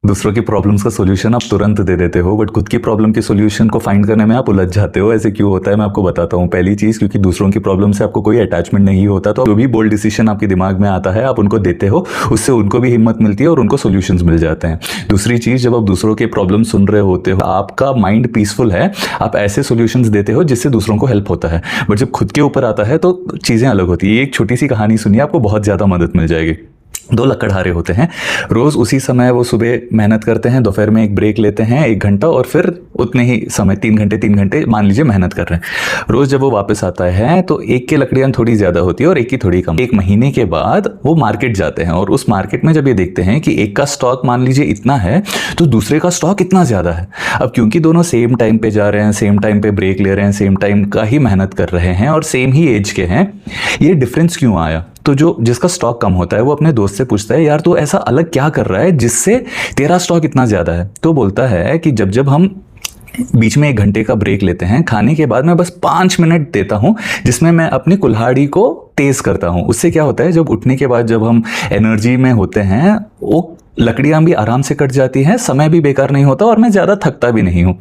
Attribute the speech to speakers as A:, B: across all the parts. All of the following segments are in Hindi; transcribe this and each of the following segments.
A: दूसरों की प्रॉब्लम्स का सॉल्यूशन आप तुरंत दे देते हो, बट खुद की प्रॉब्लम के सॉल्यूशन को फाइंड करने में आप उलझ जाते हो। ऐसे क्यों होता है मैं आपको बताता हूँ। पहली चीज़, क्योंकि दूसरों की प्रॉब्लम से आपको कोई अटैचमेंट नहीं होता, तो जो भी बोल्ड डिसीजन आपके दिमाग में आता है आप उनको देते हो, उससे उनको भी हिम्मत मिलती है और उनको सॉल्यूशंस मिल जाते हैं। दूसरी चीज़, जब आप दूसरों के प्रॉब्लम सुन रहे होते हो, आपका माइंड पीसफुल है, आप ऐसे सॉल्यूशंस देते हो जिससे दूसरों को हेल्प होता है। बट जब खुद के ऊपर आता है तो चीज़ें अलग होती है। एक छोटी सी कहानी सुनिए, आपको बहुत ज़्यादा मदद मिल जाएगी। दो लकड़हारे होते हैं, रोज उसी समय वो सुबह मेहनत करते हैं, दोपहर में एक ब्रेक लेते हैं 1 घंटा, और फिर उतने ही समय 3 घंटे मान लीजिए मेहनत कर रहे हैं। रोज जब वो वापस आता है तो एक की लकड़ियां थोड़ी ज्यादा होती है और एक की थोड़ी कम। 1 महीने के बाद वो मार्केट जाते हैं और उस मार्केट में जब ये देखते हैं कि एक का स्टॉक मान लीजिए इतना है तो दूसरे का स्टॉक इतना ज्यादा है। अब क्योंकि दोनों सेम टाइम पे जा रहे हैं, सेम टाइम पे ब्रेक ले रहे हैं, सेम टाइम का ही मेहनत कर रहे हैं और सेम ही एज के हैं, ये डिफरेंस क्यों आया? तो जो जिसका स्टॉक कम होता है वो अपने दोस्त से पूछता है, यार तो ऐसा अलग क्या कर रहा है जिससे तेरा स्टॉक इतना ज्यादा है? तो बोलता है कि जब जब हम बीच में 1 घंटे का ब्रेक लेते हैं, खाने के बाद मैं बस 5 मिनट देता हूं जिसमें मैं अपनी कुल्हाड़ी को तेज करता हूं। उससे क्या होता है, जब उठने के बाद जब हम एनर्जी में होते हैं, वो लकड़ियां भी आराम से कट जाती हैं, समय भी बेकार नहीं होता और मैं ज्यादा थकता भी नहीं हूं।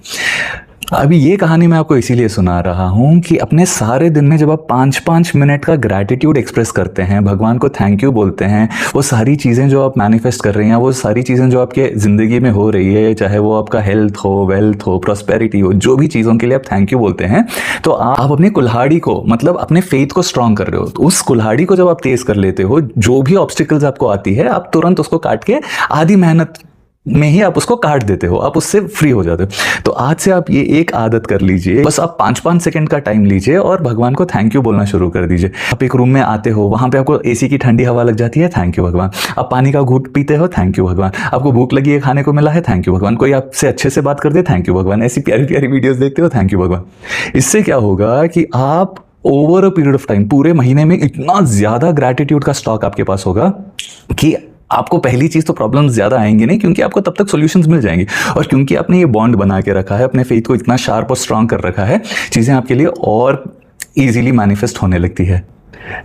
A: अभी ये कहानी मैं आपको इसीलिए सुना रहा हूँ कि अपने सारे दिन में जब आप 5-5 मिनट का ग्रैटिट्यूड एक्सप्रेस करते हैं, भगवान को थैंक यू बोलते हैं, वो सारी चीज़ें जो आप मैनिफेस्ट कर रही हैं, वो सारी चीज़ें जो आपके ज़िंदगी में हो रही है, चाहे वो आपका हेल्थ हो, वेल्थ हो, प्रॉस्पेरिटी हो, जो भी चीज़ों के लिए आप थैंक यू बोलते हैं, तो आप अपनी कुल्हाड़ी को, मतलब अपने फेथ को स्ट्रांग कर रहे हो। तो उस कुल्हाड़ी को जब आप तेज कर लेते हो, जो भी ऑब्स्टिकल्स आपको आती है, आप तुरंत उसको काट के आधी मेहनत में ही आप उसको काट देते हो, आप उससे फ्री हो जाते हो। तो आज से आप ये एक आदत कर लीजिए, बस आप 5-5 सेकंड का टाइम लीजिए और भगवान को थैंक यू बोलना शुरू कर दीजिए। आप एक रूम में आते हो, वहां पे आपको एसी की ठंडी हवा लग जाती है, थैंक यू भगवान। आप पानी का घूंट पीते हो, थैंक यू भगवान। आपको भूख लगी है, खाने को मिला है, थैंक यू भगवान। कोई आपसे अच्छे से बात कर दे, थैंक यू भगवान। ऐसी प्यारी प्यारी वीडियोस देखते हो, थैंक यू भगवान। इससे क्या होगा कि आप over a period of time, पूरे महीने में इतना ज्यादा ग्रैटिट्यूड का स्टॉक आपके पास होगा कि आपको पहली चीज तो प्रॉब्लम्स ज्यादा आएंगे नहीं, क्योंकि आपको तब तक सॉल्यूशंस मिल जाएंगे। और क्योंकि आपने ये बॉन्ड बना के रखा है, अपने फेथ को इतना शार्प और स्ट्रांग कर रखा है, चीजें आपके लिए और इजीली मैनिफेस्ट होने लगती है।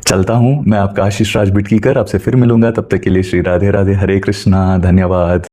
A: चलता हूं मैं, आपका आशीष राज बिटकीकर। आपसे फिर मिलूंगा, तब तक के लिए श्री राधे राधे, हरे कृष्णा, धन्यवाद।